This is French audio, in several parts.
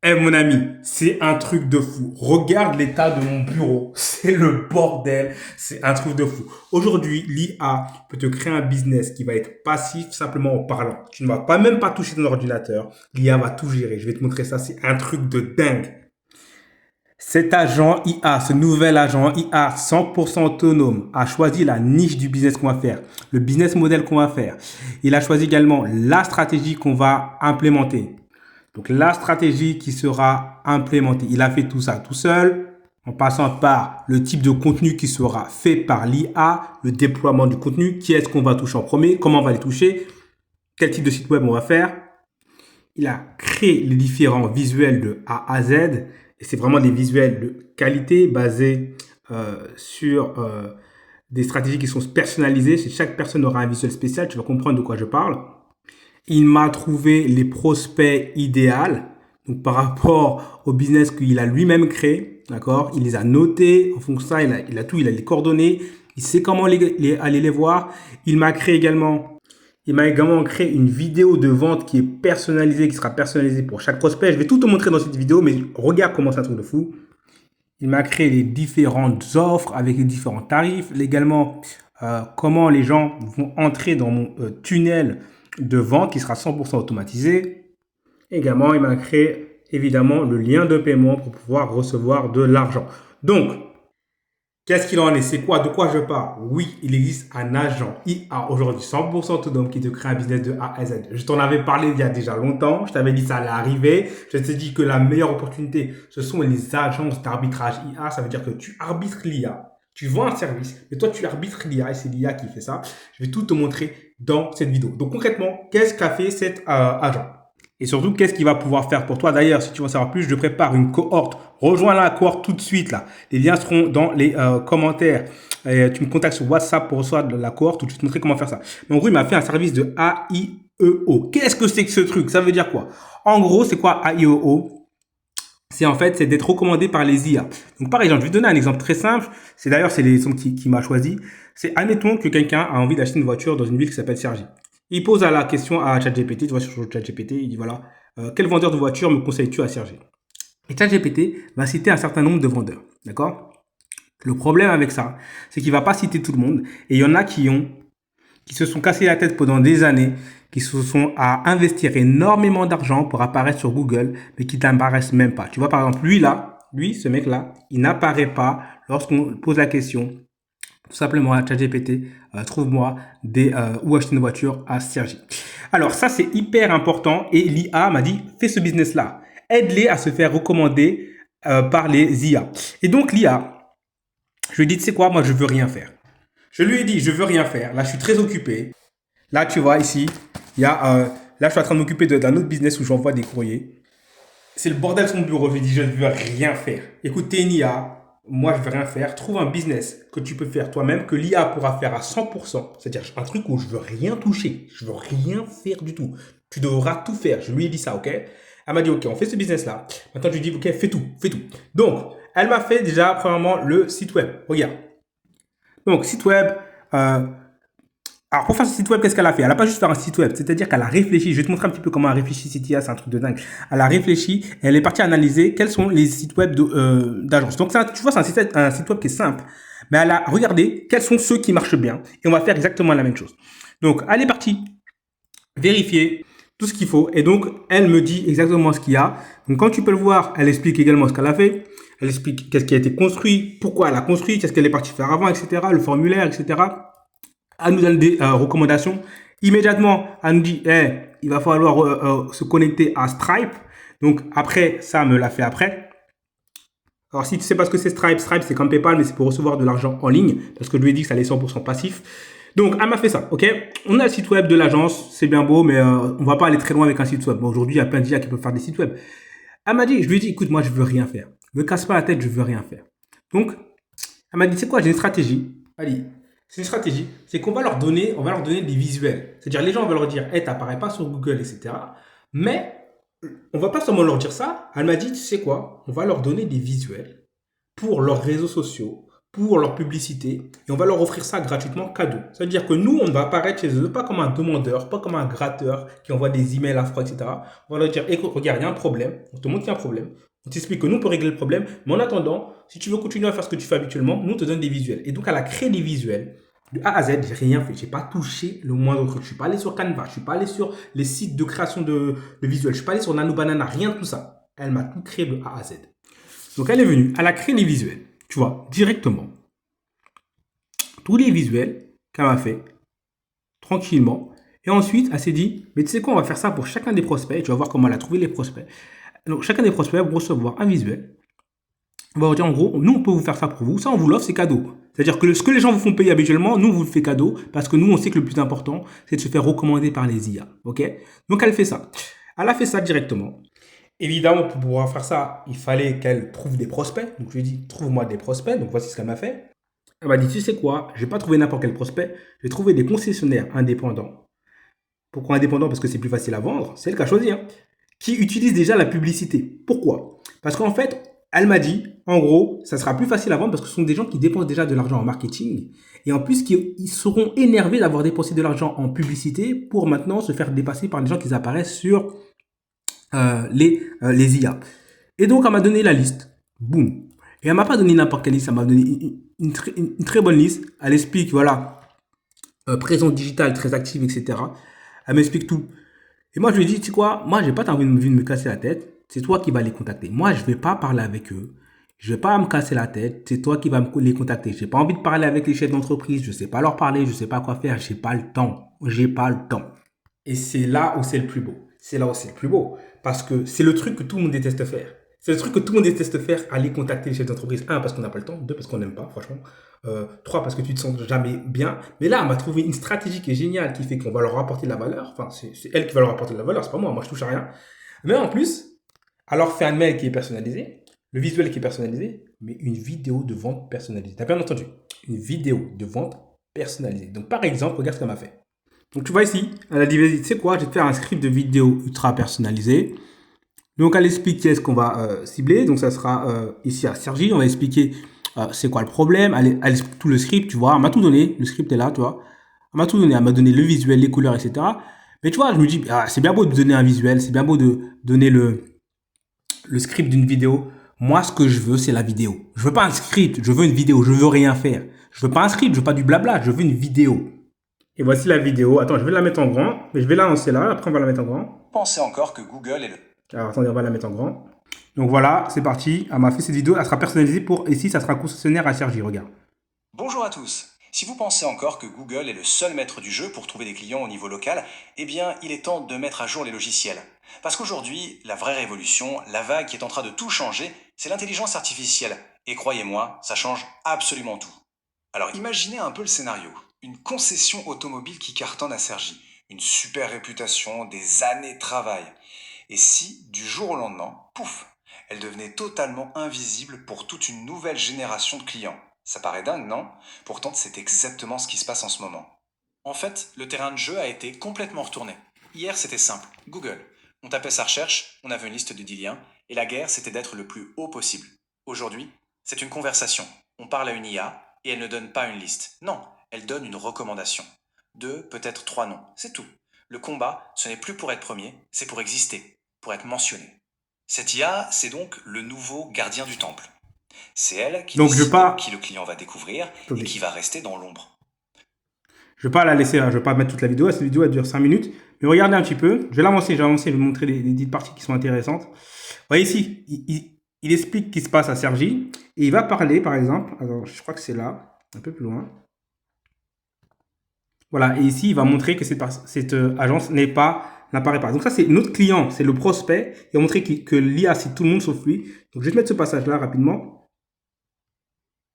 Mon ami, c'est un truc de fou. Regarde l'état de mon bureau. C'est le bordel. C'est un truc de fou. Aujourd'hui, l'IA peut te créer un business qui va être passif simplement en parlant. Tu ne vas pas même pas toucher ton ordinateur. L'IA va tout gérer. Je vais te montrer ça. C'est un truc de dingue. Cet agent IA, ce nouvel agent IA 100% autonome a choisi la niche du business qu'on va faire, le business model qu'on va faire. Il a choisi également la stratégie qu'on va implémenter. Donc la stratégie qui sera implémentée. Il a fait tout ça tout seul, en passant par le type de contenu qui sera fait par l'IA, le déploiement du contenu, qui est-ce qu'on va toucher en premier, comment on va les toucher, quel type de site web on va faire. Il a créé les différents visuels de A à Z. Et c'est vraiment des visuels de qualité basés sur des stratégies qui sont personnalisées. Chaque personne aura un visuel spécial. Tu vas comprendre de quoi je parle. Il m'a trouvé les prospects idéaux. Donc, par rapport au business qu'il a lui-même créé, d'accord. Il les a notés. En fonction de ça, il a tout. Il a les coordonnées. Il sait comment aller les voir. Il m'a également créé une vidéo de vente qui est personnalisée, qui sera personnalisée pour chaque prospect. Je vais tout te montrer dans cette vidéo, mais regarde comment c'est un truc de fou. Il m'a créé les différentes offres avec les différents tarifs. Également, comment les gens vont entrer dans mon tunnel de vente qui sera 100% automatisé. Également, il m'a créé évidemment le lien de paiement pour pouvoir recevoir de l'argent. Donc, qu'est-ce qu'il en est? C'est quoi? De quoi je parle? Oui, il existe un agent IA aujourd'hui 100% autonome qui te crée un business de A à Z. Je t'en avais parlé il y a déjà longtemps. Je t'avais dit ça allait arriver. Je t'ai dit que la meilleure opportunité, ce sont les agences d'arbitrage IA. Ça veut dire que tu arbitres l'IA. Tu vends un service, mais toi tu arbitres l'IA et c'est l'IA qui fait ça. Je vais tout te montrer dans cette vidéo. Donc concrètement, qu'est-ce qu'a fait cet agent? Et surtout, qu'est-ce qu'il va pouvoir faire pour toi? D'ailleurs, si tu veux en savoir plus, je prépare une cohorte. Rejoins la cohorte tout de suite là. Les liens seront dans les commentaires. Et tu me contactes sur WhatsApp pour recevoir de la cohorte où je vais te montrer comment faire ça. Mais en gros, il m'a fait un service de AIEO. Qu'est-ce que c'est que ce truc? Ça veut dire quoi? En gros, c'est quoi AIEO? C'est d'être recommandé par les IA. Donc par exemple, je vais te donner un exemple très simple. C'est l'exemple qui m'a choisi. C'est admettons que quelqu'un a envie d'acheter une voiture dans une ville qui s'appelle Cergy. Il pose la question à ChatGPT, tu vois sur ChatGPT, il dit voilà, quel vendeur de voiture me conseilles-tu à Cergy? Et ChatGPT va citer un certain nombre de vendeurs, d'accord? Le problème avec ça, c'est qu'il va pas citer tout le monde. Et il y en a qui se sont cassés la tête pendant des années, qui se sont à investir énormément d'argent pour apparaître sur Google, mais qui n'apparaissent même pas. Tu vois, par exemple, ce mec-là, il n'apparaît pas lorsqu'on pose la question tout simplement à ChatGPT, trouve-moi où acheter une voiture à Cergy. Alors ça, c'est hyper important et l'IA m'a dit, fais ce business-là. Aide-les à se faire recommander par les IA. Et donc l'IA, je lui ai dit, tu sais quoi, moi je veux rien faire. Je lui ai dit, je veux rien faire. Là, je suis très occupé. Là, tu vois, ici, il y a, là, je suis en train de m'occuper d'un autre business où j'envoie des courriers. C'est le bordel sur mon bureau. Je lui ai dit, je ne veux rien faire. Écoute, t'es une IA. Moi, je veux rien faire. Trouve un business que tu peux faire toi-même, que l'IA pourra faire à 100%. C'est-à-dire un truc où je veux rien toucher. Je veux rien faire du tout. Tu devras tout faire. Je lui ai dit ça, ok? Elle m'a dit, ok, on fait ce business-là. Maintenant, je lui dis, ok, fais tout, fais tout. Donc, elle m'a fait déjà, premièrement, le site web. Regarde. Donc, site web. Alors, pour faire ce site web, qu'est-ce qu'elle a fait? Elle n'a pas juste fait un site web, c'est-à-dire qu'elle a réfléchi. Je vais te montrer un petit peu comment elle réfléchit cette IA, c'est un truc de dingue. Elle a réfléchi et elle est partie analyser quels sont les sites web d'agence. Donc, ça, tu vois, c'est un site web qui est simple, mais elle a regardé quels sont ceux qui marchent bien et on va faire exactement la même chose. Donc, elle est partie vérifier tout ce qu'il faut et donc, elle me dit exactement ce qu'il y a. Donc, quand tu peux le voir, elle explique également ce qu'elle a fait. Elle explique qu'est-ce qui a été construit, pourquoi elle a construit, qu'est-ce qu'elle est partie faire avant, etc., le formulaire, etc. Elle nous donne des recommandations. Immédiatement, elle nous dit, hey, il va falloir se connecter à Stripe. Donc après, ça elle me l'a fait après. Alors si tu sais pas ce que c'est Stripe, Stripe c'est comme PayPal, mais c'est pour recevoir de l'argent en ligne, parce que je lui ai dit que ça allait 100% passif. Donc elle m'a fait ça, ok? On a le site web de l'agence, c'est bien beau, mais on va pas aller très loin avec un site web. Bon, aujourd'hui, il y a plein de gens qui peuvent faire des sites web. Elle m'a dit, je lui ai dit, écoute, moi je veux rien faire. Me casse pas la tête, je veux rien faire. Donc, elle m'a dit, c'est quoi, j'ai une stratégie. Elle dit, c'est une stratégie, c'est on va leur donner des visuels. C'est-à-dire, les gens vont leur dire, hey, t'apparais pas sur Google, etc. Mais, on va pas seulement leur dire ça. Elle m'a dit, tu sais quoi, on va leur donner des visuels pour leurs réseaux sociaux, pour leur publicité et on va leur offrir ça gratuitement cadeau. Ça veut dire que nous, on va apparaître chez eux, pas comme un demandeur, pas comme un gratteur qui envoie des emails à froid, etc. On va leur dire, écoute, regarde, il y a un problème, on te montre qu'il y a un problème, on t'explique que nous, on peut régler le problème, mais en attendant, si tu veux continuer à faire ce que tu fais habituellement, nous, on te donne des visuels. Et donc, elle a créé des visuels. De A à Z, j'ai rien fait. J'ai pas touché le moindre truc. Je suis pas allé sur Canva. Je suis pas allé sur les sites de création de visuels. Je suis pas allé sur Nano Banana. Rien de tout ça. Elle m'a tout créé de A à Z. Donc, elle est venue. Elle a créé les visuels. Tu vois, directement. Tous les visuels qu'elle m'a fait, tranquillement. Et ensuite, elle s'est dit, mais tu sais quoi, on va faire ça pour chacun des prospects. Tu vas voir comment elle a trouvé les prospects. Donc, chacun des prospects va recevoir un visuel. On va dire, en gros, nous, on peut vous faire ça pour vous. Ça, on vous l'offre, c'est cadeau. C'est-à-dire que ce que les gens vous font payer habituellement, nous, on vous le fait cadeau. Parce que nous, on sait que le plus important, c'est de se faire recommander par les IA. OK? Donc, elle fait ça. Elle a fait ça directement. Évidemment, pour pouvoir faire ça, il fallait qu'elle trouve des prospects. Donc, je lui ai dit, trouve-moi des prospects. Donc, voici ce qu'elle m'a fait. Elle m'a dit, tu sais quoi, je n'ai pas trouvé n'importe quel prospect. J'ai trouvé des concessionnaires indépendants. Pourquoi indépendants? Parce que c'est plus facile à vendre. C'est elle qui a choisi. Hein. Qui utilisent déjà la publicité. Pourquoi? Parce qu'en fait, elle m'a dit, en gros, ça sera plus facile à vendre parce que ce sont des gens qui dépensent déjà de l'argent en marketing. Et en plus, ils seront énervés d'avoir dépensé de l'argent en publicité pour maintenant se faire dépasser par les gens qui apparaissent sur les IA. Et donc, elle m'a donné la liste. Boum. Et elle m'a pas donné n'importe quelle liste, elle m'a donné une très bonne liste. Elle explique, voilà, présence digitale très active, etc. Elle m'explique tout. Et moi, je lui ai dit, tu sais quoi, moi, j'ai pas envie de me casser la tête. C'est toi qui vas les contacter. Moi, je vais pas parler avec eux. Je vais pas me casser la tête. C'est toi qui vas les contacter. J'ai pas envie de parler avec les chefs d'entreprise. Je sais pas leur parler. Je sais pas quoi faire. J'ai pas le temps. J'ai pas le temps. Et c'est là où c'est le plus beau. C'est là où c'est le plus beau. Parce que c'est le truc que tout le monde déteste faire. C'est le truc que tout le monde déteste faire, aller contacter les chefs d'entreprise. Un, parce qu'on n'a pas le temps. Deux, parce qu'on n'aime pas, franchement. Trois, parce que tu te sens jamais bien. Mais là, elle m'a trouvé une stratégie qui est géniale, qui fait qu'on va leur apporter de la valeur. Enfin, c'est elle qui va leur apporter de la valeur, c'est pas moi. Moi, je touche à rien. Mais en plus, elle leur fait un mail qui est personnalisé, le visuel qui est personnalisé, mais une vidéo de vente personnalisée. T'as bien entendu? Une vidéo de vente personnalisée. Donc, par exemple, regarde ce qu'elle m'a fait. Donc, tu vois ici, elle a dit, vas-y, tu sais quoi, je vais te faire un script de vidéo ultra personnalisé. Donc, elle explique qu'est-ce qu'on va cibler. Donc, ça sera ici à Sergi. On va expliquer c'est quoi le problème. Elle explique tout le script, tu vois. Elle m'a tout donné. Le script est là, tu vois. Elle m'a tout donné. Elle m'a donné le visuel, les couleurs, etc. Mais tu vois, je me dis, ah, c'est bien beau de donner un visuel. C'est bien beau de donner le script d'une vidéo. Moi, ce que je veux, c'est la vidéo. Je veux pas un script. Je veux une vidéo. Je veux rien faire. Je veux pas un script. Je veux pas du blabla. Je veux une vidéo. Et voici la vidéo. Attends, je vais la mettre en grand. Mais je vais la lancer là. Après, on va la mettre en grand. Pensez encore que Google est le... Alors, attendez, on va la mettre en grand. Donc voilà, c'est parti. Elle m'a fait cette vidéo. Elle sera personnalisée pour... Ici, ça sera un concessionnaire à Sergi, regarde. Bonjour à tous. Si vous pensez encore que Google est le seul maître du jeu pour trouver des clients au niveau local, eh bien, il est temps de mettre à jour les logiciels. Parce qu'aujourd'hui, la vraie révolution, la vague qui est en train de tout changer, c'est l'intelligence artificielle. Et croyez-moi, ça change absolument tout. Alors imaginez un peu le scénario. Une concession automobile qui cartonne à Cergy. Une super réputation, des années de travail. Et si, du jour au lendemain, pouf, elle devenait totalement invisible pour toute une nouvelle génération de clients. Ça paraît dingue, non? Pourtant, c'est exactement ce qui se passe en ce moment. En fait, le terrain de jeu a été complètement retourné. Hier, c'était simple. Google. On tapait sa recherche, on avait une liste de 10 liens, et la guerre, c'était d'être le plus haut possible. Aujourd'hui, c'est une conversation. On parle à une IA, et elle ne donne pas une liste. Non, elle donne une recommandation. 2, peut-être 3 noms, c'est tout. Le combat, ce n'est plus pour être premier, c'est pour exister, pour être mentionné. Cette IA, c'est donc le nouveau gardien du temple. C'est elle qui Donc, je vais décide pas... qui le client va découvrir Attendez. et qui va rester dans l'ombre. Je vais pas la laisser, hein. Je vais pas mettre toute la vidéo. Cette vidéo, elle dure 5 minutes. Mais regardez un petit peu. Je vais l'avancer, je vais vous montrer les petites parties qui sont intéressantes. Vous voyez ici, il explique ce qui se passe à Sergi. Et il va parler, par exemple, alors je crois que c'est là, un peu plus loin. Voilà, et ici, il va montrer que cette agence n'apparaît pas. Donc ça, c'est notre client, c'est le prospect. Il va montrer que l'IA, c'est tout le monde sauf lui. Donc je vais te mettre ce passage-là rapidement.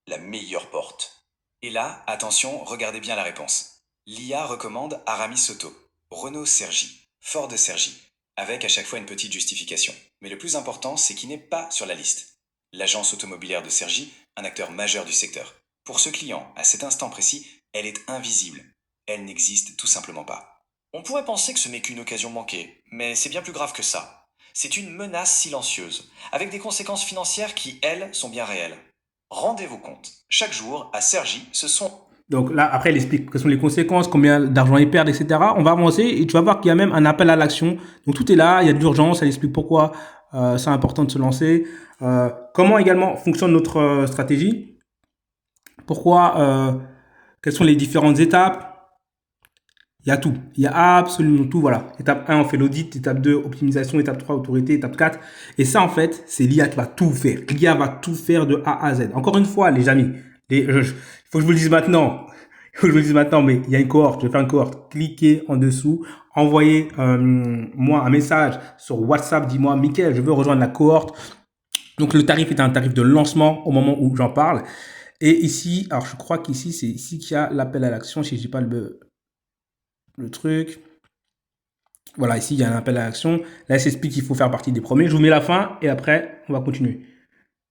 La meilleure porte. Et là, attention, regardez bien la réponse. L'IA recommande Aramis Soto, Renault Cergy, Ford Cergy, avec à chaque fois une petite justification. Mais le plus important, c'est qu'il n'est pas sur la liste. L'agence automobilière de Cergy, un acteur majeur du secteur. Pour ce client, à cet instant précis, elle est invisible. Elle n'existe tout simplement pas. On pourrait penser que ce n'est qu'une occasion manquée, mais c'est bien plus grave que ça. C'est une menace silencieuse, avec des conséquences financières qui, elles, sont bien réelles. Rendez-vous compte. Chaque jour, à Sergi, ce sont... Donc là, après, il explique quelles sont les conséquences, combien d'argent ils perdent, etc. On va avancer et tu vas voir qu'il y a même un appel à l'action. Donc tout est là, il y a de l'urgence, elle explique pourquoi c'est important de se lancer. Comment également fonctionne notre stratégie. Pourquoi, quelles sont les différentes étapes. Il y a tout. Il y a absolument tout. Voilà. Étape 1, on fait l'audit. Étape 2, optimisation. Étape 3, autorité. Étape 4. Et ça, en fait, c'est l'IA qui va tout faire. L'IA va tout faire de A à Z. Encore une fois, les amis, il faut que je vous le dise maintenant. Il faut que je vous le dise maintenant, mais il y a une cohorte. Je vais faire une cohorte. Cliquez en dessous. Envoyez moi un message sur WhatsApp. Dis-moi, Mickaël, je veux rejoindre la cohorte. Donc, le tarif est un tarif de lancement au moment où j'en parle. Et ici, alors je crois qu'ici, c'est ici qu'il y a l'appel à l'action. Si je dis pas le truc. Voilà, ici, il y a un appel à l'action. Là, il s'explique qu'il faut faire partie des premiers. Je vous mets la fin et après, on va continuer.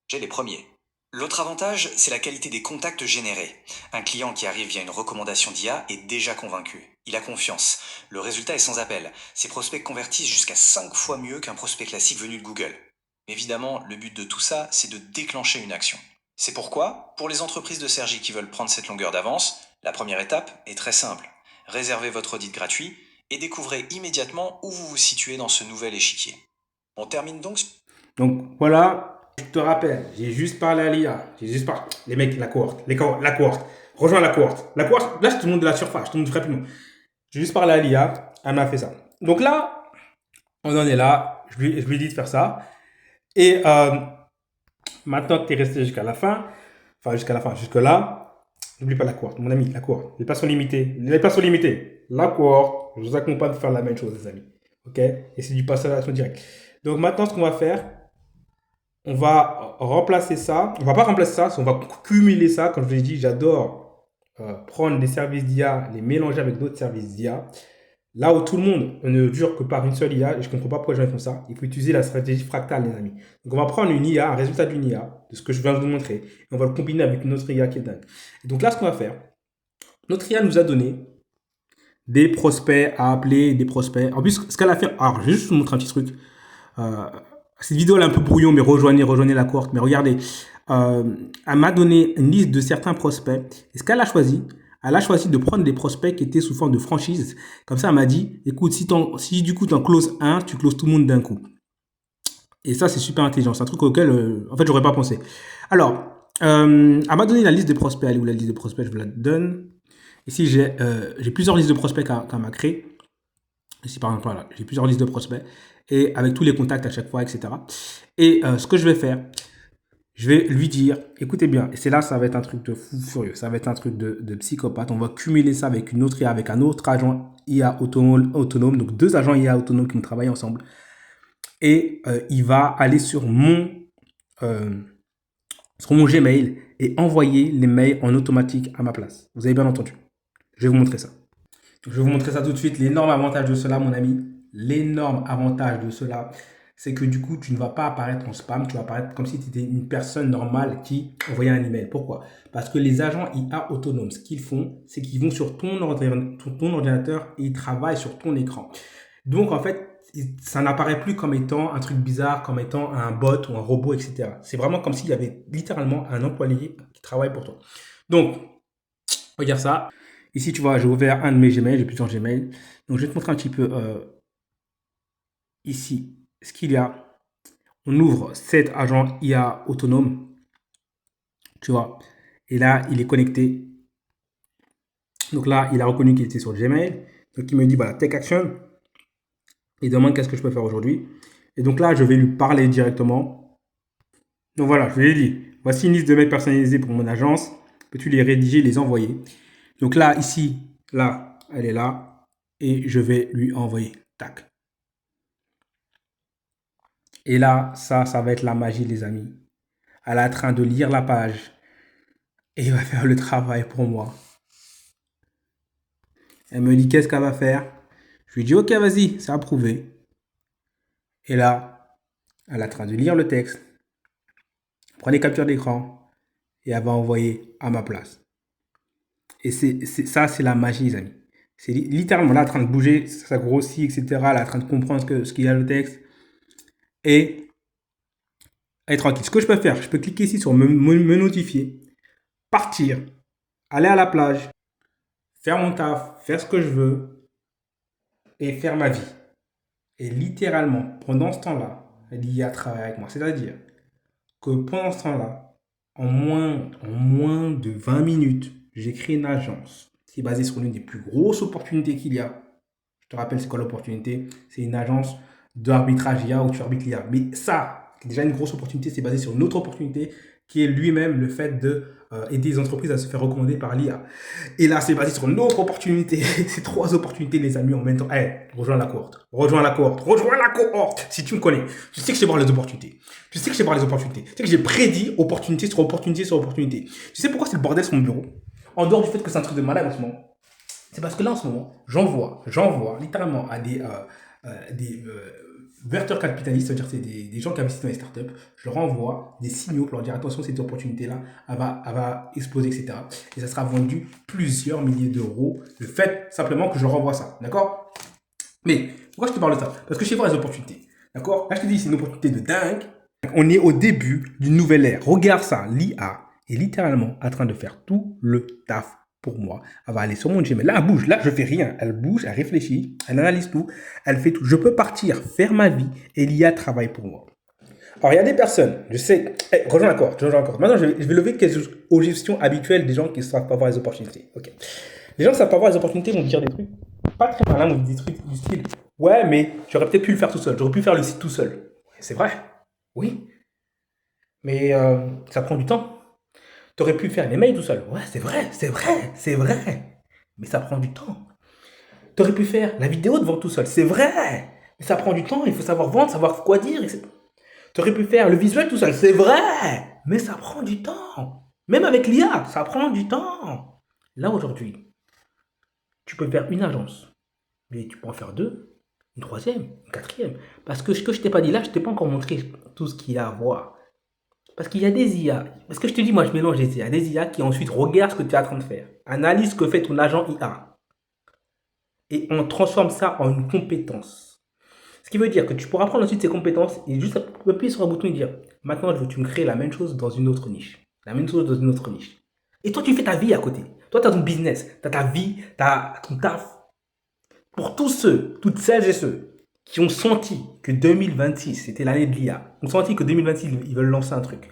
J'ai les premiers. L'autre avantage, c'est la qualité des contacts générés. Un client qui arrive via une recommandation d'IA est déjà convaincu. Il a confiance. Le résultat est sans appel. Ses prospects convertissent jusqu'à 5 fois mieux qu'un prospect classique venu de Google. Évidemment, le but de tout ça, c'est de déclencher une action. C'est pourquoi, pour les entreprises de Sergi qui veulent prendre cette longueur d'avance, la première étape est très simple. Réservez votre audit gratuit et découvrez immédiatement où vous vous situez dans ce nouvel échiquier. On termine donc... Donc, voilà, je te rappelle, j'ai juste parlé à l'IA. J'ai juste parlé. Les mecs, la cohorte. La cohorte. Rejoins la cohorte. La cohorte, là, je te montre de la surface. Je te montre rapidement. J'ai juste parlé à l'IA. Elle m'a fait ça. Donc là, on en est là. Je lui ai dit de faire ça. Et maintenant que tu es resté jusqu'à la fin, enfin jusqu'à la fin, jusque là, n'oublie pas la cohorte, mon ami, la cohorte. Les personnes limitées, les personnes limitées, la cohorte, je vous accompagne de faire la même chose, les amis. Ok? Et c'est du passage à l'action direct. Donc maintenant, ce qu'on va faire, on va remplacer ça. On va pas remplacer ça, on va cumuler ça. Comme je vous l'ai dit, j'adore prendre des services d'IA, les mélanger avec d'autres services d'IA. Là où tout le monde ne dure que par une seule IA, et je ne comprends pas pourquoi les gens font ça, il faut utiliser la stratégie fractale, les amis. Donc, on va prendre une IA, un résultat d'une IA, de ce que je viens de vous montrer, et on va le combiner avec une autre IA qui est dingue. Et donc là, ce qu'on va faire, notre IA nous a donné des prospects à appeler, des prospects. En plus, ce qu'elle a fait, alors, je vais juste vous montrer un petit truc. Cette vidéo, elle est un peu brouillon, mais rejoignez la cohorte. Mais regardez, elle m'a donné une liste de certains prospects. Et ce qu'elle a choisi, elle a choisi de prendre des prospects qui étaient sous forme de franchise. Comme ça, elle m'a dit, écoute, si du coup tu en closes un, tu closes tout le monde d'un coup. Et ça, c'est super intelligent. C'est un truc auquel, en fait, j'aurais pas pensé. Alors, elle m'a donné la liste de prospects. Elle est où la liste de prospects? Je vous la donne. Ici, j'ai plusieurs listes de prospects qu'elle m'a créées. Ici, par exemple, voilà, j'ai plusieurs listes de prospects et avec tous les contacts à chaque fois, etc. Et ce que je vais faire, je vais lui dire, écoutez bien, et c'est là, ça va être un truc de fou furieux, ça va être un truc de psychopathe. On va cumuler ça avec une autre IA, avec un autre agent IA autonome, donc deux agents IA autonomes qui vont travailler ensemble. Et il va aller sur mon Gmail et envoyer les mails en automatique à ma place. Vous avez bien entendu. Je vais vous montrer ça. Je vais vous montrer ça tout de suite. L'énorme avantage de cela, mon ami, l'énorme avantage de cela, c'est que du coup, tu ne vas pas apparaître en spam, tu vas apparaître comme si tu étais une personne normale qui envoyait un email. Pourquoi? Parce que les agents IA autonomes, ce qu'ils font, c'est qu'ils vont sur ton ordinateur et ils travaillent sur ton écran. Donc, en fait, ça n'apparaît plus comme étant un truc bizarre, comme étant un bot ou un robot, etc. C'est vraiment comme s'il y avait littéralement un employé qui travaille pour toi. Donc, regarde ça. Ici, tu vois, j'ai ouvert un de mes Gmail, j'ai plusieurs Gmail. Donc, je vais te montrer un petit peu ici ce qu'il y a. On ouvre cet agent IA autonome, tu vois. Et là, il est connecté. Donc là, il a reconnu qu'il était sur Gmail. Donc, il me dit, voilà, take action. Il demande qu'est-ce que je peux faire aujourd'hui. Et donc là, je vais lui parler directement. Donc voilà, je lui ai dit, voici une liste de mails personnalisés pour mon agence. Peux-tu les rédiger, les envoyer? Donc là, ici, là, elle est là. Et je vais lui envoyer. Tac. Et là, ça va être la magie, les amis. Elle est en train de lire la page. Et il va faire le travail pour moi. Elle me dit qu'est-ce qu'elle va faire. Je lui dis, ok, vas-y, c'est approuvé. Et là, elle est en train de lire le texte. Prend les captures d'écran. Et elle va envoyer à ma place. Et ça, c'est la magie, les amis. C'est littéralement là en train de bouger, ça grossit, etc. Elle est en train de comprendre ce qu'il y a le texte. Et Allez, tranquille. Ce que je peux faire, je peux cliquer ici sur me notifier, partir, aller à la plage, faire mon taf, faire ce que je veux et faire ma vie. Et littéralement, pendant ce temps-là, l'IA travaille avec moi. C'est-à-dire que pendant ce temps-là, en moins de 20 minutes, j'ai créé une agence qui est basée sur l'une des plus grosses opportunités qu'il y a. Je te rappelle, c'est quoi l'opportunité? C'est une agence d'arbitrage IA où tu arbitres l'IA. Mais ça, qui est déjà une grosse opportunité, c'est basé sur une autre opportunité qui est lui-même le fait de aider les entreprises à se faire recommander par l'IA. Et là, c'est basé sur une autre opportunité. C'est 3 opportunités, les amis, en même temps. Hey, rejoins la cohorte. Rejoins la cohorte. Rejoins la cohorte. Si tu me connais, tu sais que je sais voir les opportunités. Tu sais que je sais voir les opportunités. Tu sais que j'ai prédit opportunité sur opportunité sur opportunité. Tu sais pourquoi c'est le bordel sur mon bureau? En dehors du fait que c'est un truc de malade en ce moment. C'est parce que là, en ce moment, j'envoie littéralement à des verteurs capitalistes, c'est-à-dire c'est des gens qui investissent dans les startups, je leur envoie des signaux pour leur dire attention, cette opportunité-là, elle va exploser, etc. Et ça sera vendu plusieurs milliers d'euros. Le fait simplement que je leur envoie ça, d'accord? Mais pourquoi je te parle de ça? Parce que je sais voir les opportunités, d'accord? Là, je te dis, c'est une opportunité de dingue. On est au début d'une nouvelle ère. Regarde ça, l'IA est littéralement en train de faire tout le taf pour moi. Elle va aller sur mon Gmail. Là, elle bouge. Là, je fais rien. Elle bouge, elle réfléchit, elle analyse tout, elle fait tout. Je peux partir, faire ma vie et l'IA travaille pour moi. Alors, il y a des personnes, je sais, rejoins l'accord. Maintenant, je vais lever quelques objections habituelles des gens qui ne savent pas voir les opportunités. Ok. Les gens qui ne savent pas voir les opportunités vont dire des trucs pas très malins, vont dire des trucs du style ouais, mais j'aurais peut-être pu le faire tout seul. J'aurais pu faire le site tout seul. C'est vrai. Oui. Mais ça prend du temps. Tu aurais pu faire les mails tout seul. Ouais, c'est vrai. Mais ça prend du temps. Tu aurais pu faire la vidéo devant tout seul. C'est vrai. Mais ça prend du temps. Il faut savoir vendre, savoir quoi dire, etc. Tu aurais pu faire le visuel tout seul. C'est vrai. Mais ça prend du temps. Même avec l'IA, ça prend du temps. Là, aujourd'hui, tu peux faire une agence. Mais tu peux en faire 2, une troisième, une quatrième. Parce que ce que je t'ai pas dit là, je t'ai pas encore montré tout ce qu'il y a à voir. Parce qu'il y a des IA. Parce que je te dis, moi, je mélange des IA. Des IA qui ensuite regardent ce que tu es en train de faire. Analyse ce que fait ton agent IA. Et on transforme ça en une compétence. Ce qui veut dire que tu pourras prendre ensuite ces compétences et juste appuyer sur un bouton et dire maintenant, je veux que tu me crées la même chose dans une autre niche. La même chose dans une autre niche. Et toi, tu fais ta vie à côté. Toi, tu as ton business. Tu as ta vie. Tu as ton taf. Pour tous ceux, toutes celles et ceux qui ont senti que 2026, c'était l'année de l'IA, ont senti que 2026, ils veulent lancer un truc,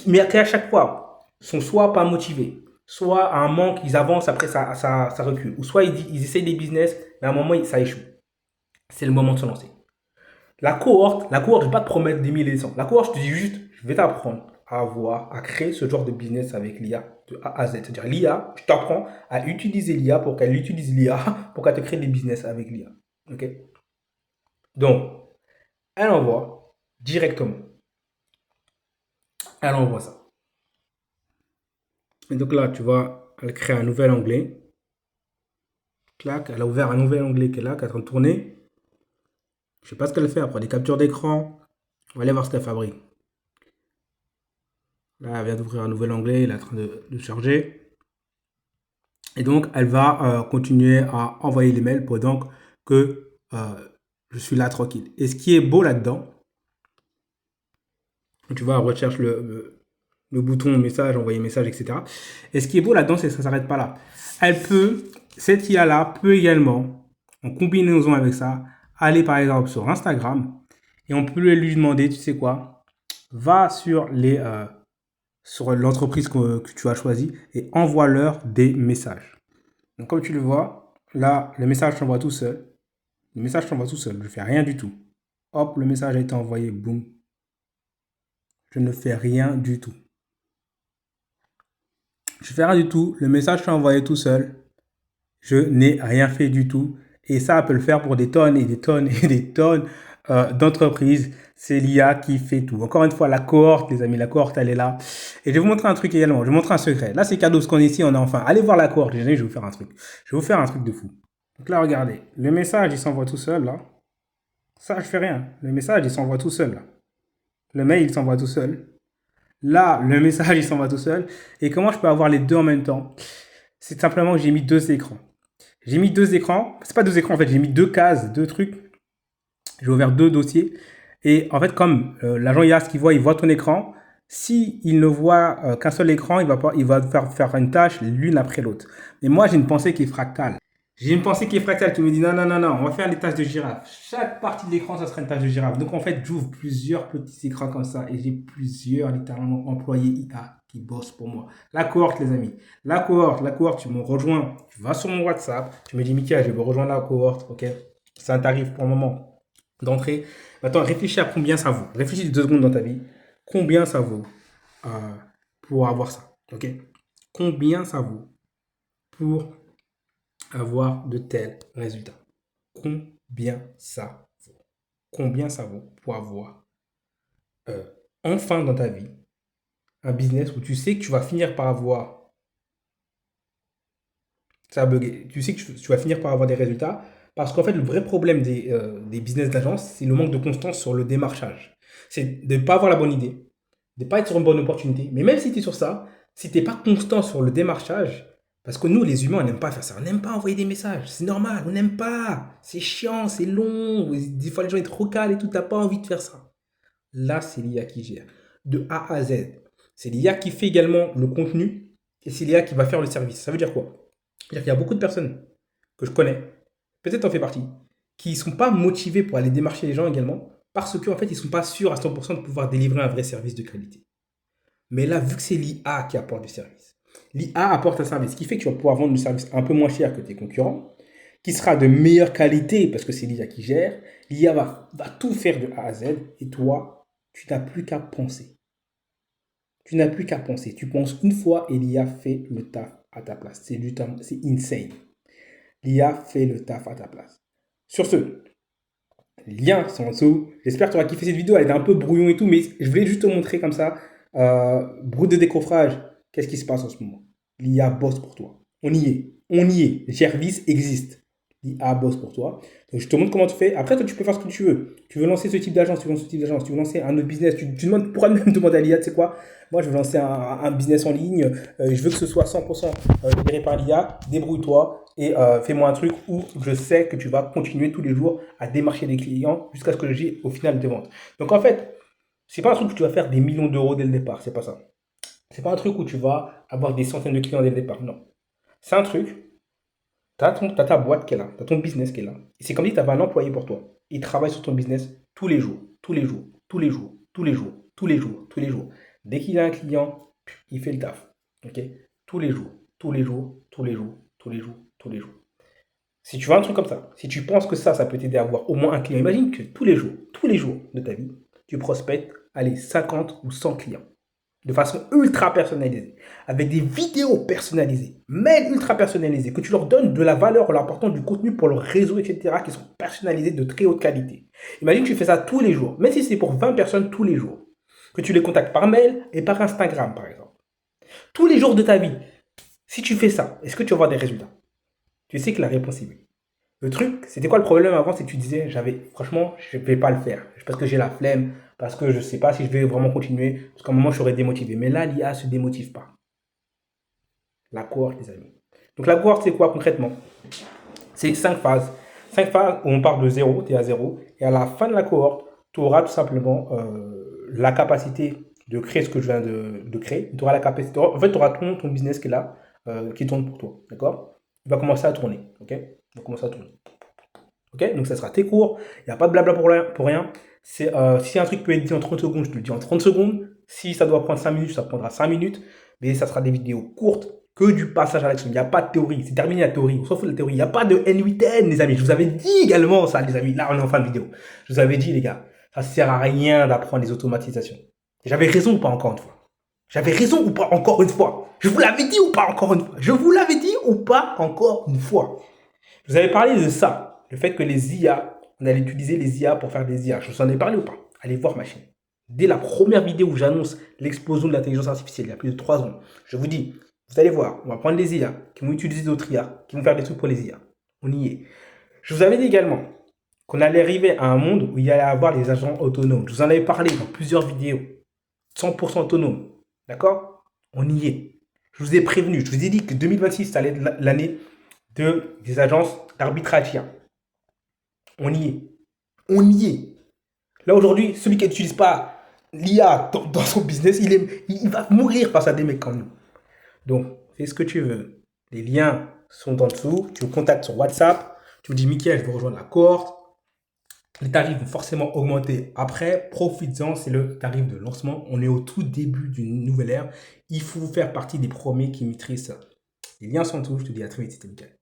mais à chaque fois, sont soit pas motivés, soit à un manque, ils avancent, après ça recule, ou soit ils essayent des business, mais à un moment, ça échoue. C'est le moment de se lancer. La cohorte, je ne vais pas te promettre des milliers et des cents. La cohorte, je te dis juste, je vais t'apprendre à créer ce genre de business avec l'IA de A à Z. C'est-à-dire l'IA, je t'apprends à utiliser l'IA pour qu'elle utilise l'IA pour qu'elle te crée des business avec l'IA. Ok? Donc, elle envoie directement. Elle envoie ça. Et donc là, tu vois, elle crée un nouvel onglet. Clac, elle a ouvert un nouvel onglet qui est là, qui est en train de tourner. Je sais pas ce qu'elle fait après, des captures d'écran. On va aller voir ce qu'elle fabrique. Là, elle vient d'ouvrir un nouvel onglet, il est en train de charger. Et donc, elle va continuer à envoyer les mails pendant que je suis là tranquille. Et ce qui est beau là-dedans, tu vois, elle recherche le bouton message, envoyer message, etc. Et ce qui est beau là-dedans, c'est que ça ne s'arrête pas là. Cette IA-là peut également, en combinaison avec ça, aller par exemple sur Instagram et on peut lui demander, tu sais quoi, va sur l'entreprise que tu as choisie et envoie-leur des messages. Donc comme tu le vois, là, le message s'envoie tout seul. Le message s'envoie tout seul, je ne fais rien du tout. Hop, le message a été envoyé, boum. Je ne fais rien du tout. Je ne fais rien du tout, le message s'est envoyé tout seul. Je n'ai rien fait du tout. Et ça, peut le faire pour des tonnes et des tonnes et des tonnes d'entreprises. C'est l'IA qui fait tout. Encore une fois, la cohorte, les amis, la cohorte, elle est là. Et je vais vous montrer un truc également. Je vais vous montrer un secret. Là, c'est cadeau, ce qu'on est ici, on est enfin. Allez voir la cohorte, les amis, je vais vous faire un truc. Je vais vous faire un truc de fou. Donc là, regardez. Le message, il s'envoie tout seul, là. Ça, je fais rien. Le message, il s'envoie tout seul, là. Le mail, il s'envoie tout seul. Là, le message, il s'envoie tout seul. Et comment je peux avoir les deux en même temps? C'est simplement que j'ai mis 2 écrans. J'ai mis 2 écrans. C'est pas 2 écrans, en fait. J'ai mis 2 cases, 2 trucs. J'ai ouvert 2 dossiers. Et en fait, comme l'agent IA, ce qu'il voit, il voit ton écran. Si il ne voit qu'un seul écran, il va faire une tâche l'une après l'autre. Et moi, j'ai une pensée qui est fractale. J'ai une pensée qui est fractale qui me dit non, non, non, non, on va faire les tâches de girafe. Chaque partie de l'écran, ça sera une tâche de girafe. Donc en fait, j'ouvre plusieurs petits écrans comme ça et j'ai plusieurs littéralement employés IA qui bossent pour moi. La cohorte, les amis. La cohorte, tu me rejoins. Tu vas sur mon WhatsApp. Tu me dis, Mika, je vais rejoindre la cohorte. Ok. C'est un tarif pour le moment d'entrée. Maintenant, réfléchis à combien ça vaut. Réfléchis 2 secondes dans ta vie. Combien ça vaut euh, pour avoir ça. Ok. Combien ça vaut pour avoir de tels résultats. Combien ça vaut? Combien ça vaut pour avoir enfin dans ta vie un business où tu sais que tu vas finir par avoir, ça a bugué, tu sais que tu vas finir par avoir des résultats parce qu'en fait le vrai problème des business d'agence, c'est le manque de constance sur le démarchage. C'est de ne pas avoir la bonne idée, de ne pas être sur une bonne opportunité. Mais même si tu es sur ça, si tu n'es pas constant sur le démarchage, parce que nous, les humains, on n'aime pas faire ça. On n'aime pas envoyer des messages. C'est normal, on n'aime pas. C'est chiant, c'est long. Des fois, les gens, ils te recalent et tout. Tu n'as pas envie de faire ça. Là, c'est l'IA qui gère. De A à Z. C'est l'IA qui fait également le contenu et c'est l'IA qui va faire le service. Ça veut dire quoi? C'est-à-dire qu'il y a beaucoup de personnes que je connais, peut-être en fais partie, qui ne sont pas motivées pour aller démarcher les gens également parce qu'en fait, ils ne sont pas sûrs à 100% de pouvoir délivrer un vrai service de qualité. Mais là, vu que c'est l'IA qui apporte du service, l'IA apporte un service, ce qui fait que tu vas pouvoir vendre du service un peu moins cher que tes concurrents, qui sera de meilleure qualité parce que c'est l'IA qui gère. L'IA va tout faire de A à Z et toi, tu n'as plus qu'à penser. Tu n'as plus qu'à penser. Tu penses une fois et l'IA fait le taf à ta place. C'est insane. L'IA fait le taf à ta place. Sur ce, les liens sont en dessous. J'espère que tu auras kiffé cette vidéo. Elle était un peu brouillon et tout, mais je voulais juste te montrer comme ça. Brut de décoffrage. Qu'est-ce qui se passe en ce moment? L'IA bosse pour toi. On y est. On y est. Service existe. L'IA bosse pour toi. Donc, je te montre comment tu fais. Après, toi, tu peux faire ce que tu veux. Tu veux lancer ce type d'agence, tu veux lancer ce type d'agence, tu veux lancer un autre business. Tu demandes, pourras même demander à l'IA, tu sais quoi? Moi, je veux lancer un business en ligne. Je veux que ce soit 100% géré par l'IA. Débrouille-toi et fais-moi un truc où je sais que tu vas continuer tous les jours à démarcher des clients jusqu'à ce que j'ai au final des ventes. Donc, en fait, c'est pas un truc où tu vas faire des millions d'euros dès le départ. C'est pas ça. C'est pas un truc où tu vas avoir des centaines de clients dès le départ. Non. C'est un truc, tu as ta boîte qui est là, tu as ton business qui est là. Et c'est comme si tu avais un employé pour toi. Il travaille sur ton business tous les jours, tous les jours, tous les jours, tous les jours, tous les jours, tous les jours. Dès qu'il a un client, il fait le taf. Ok? Tous les jours, tous les jours, tous les jours, tous les jours, tous les jours. Si tu veux un truc comme ça, si tu penses que ça peut t'aider à avoir au moins un client, imagine que tous les jours de ta vie, tu prospectes, allez, 50 ou 100 clients de façon ultra personnalisée, avec des vidéos personnalisées, mails ultra personnalisés, que tu leur donnes de la valeur en leur apportant du contenu pour leur réseau, etc., qui sont personnalisés de très haute qualité. Imagine que tu fais ça tous les jours, même si c'est pour 20 personnes tous les jours, que tu les contactes par mail et par Instagram, par exemple. Tous les jours de ta vie, si tu fais ça, est-ce que tu vas avoir des résultats? Tu sais que la réponse est oui. Le truc, c'était quoi le problème avant? C'est que tu disais, franchement, je ne vais pas le faire. Parce que j'ai la flemme, parce que je ne sais pas si je vais vraiment continuer, parce qu'à un moment, je serais démotivé. Mais là, l'IA ne se démotive pas. La cohorte, les amis. Donc, la cohorte, c'est quoi concrètement? C'est 5 phases. 5 phases où on part de 0, tu es à 0. Et à la fin de la cohorte, tu auras tout simplement la capacité de créer ce que je viens de créer. Tu auras la capacité, en fait, tu auras ton business qui est là, qui tourne pour toi. D'accord? Il va commencer à tourner. Ok? Il va commencer à tourner. Ok? Donc, ça sera tes cours. Il n'y a pas de blabla pour rien. Si un truc peut être dit en 30 secondes, je te le dis en 30 secondes. Si ça doit prendre 5 minutes, ça prendra 5 minutes. Mais ça sera des vidéos courtes, que du passage à l'action. Il n'y a pas de théorie. C'est terminé la théorie. On s'en fout de la théorie. Il n'y a pas de N8N, les amis. Je vous avais dit également ça, les amis. Là, on est en fin de vidéo. Je vous avais dit, les gars, ça ne sert à rien d'apprendre les automatisations. J'avais raison ou pas encore une fois? J'avais raison ou pas encore une fois? Je vous l'avais dit ou pas encore une fois? Je vous l'avais dit ou pas encore une fois? Je vous avais parlé de ça. Le fait que les IA, on allait utiliser les IA pour faire des IA. Je vous en ai parlé ou pas? Allez voir ma chaîne. Dès la première vidéo où j'annonce l'explosion de l'intelligence artificielle, il y a plus de 3 ans, je vous dis, vous allez voir, on va prendre les IA qui vont utiliser d'autres IA, qui vont faire des trucs pour les IA. On y est. Je vous avais dit également qu'on allait arriver à un monde où il y allait avoir les agents autonomes. Je vous en avais parlé dans plusieurs vidéos. 100% autonome. D'accord? On y est. Je vous ai prévenu. Je vous ai dit que 2026, ça allait être l'année des agences d'arbitrage IA. On y est. On y est. Là, aujourd'hui, celui qui n'utilise pas l'IA dans son business, il va mourir face à des mecs comme nous. Donc, fais ce que tu veux. Les liens sont en dessous. Tu me contactes sur WhatsApp. Tu me dis, Mickaël, je veux rejoindre la cohorte. Les tarifs vont forcément augmenter après. Profites-en, c'est le tarif de lancement. On est au tout début d'une nouvelle ère. Il faut faire partie des premiers qui maîtrisent ça. Les liens sont en dessous. Je te dis à très vite, c'était Mickaël.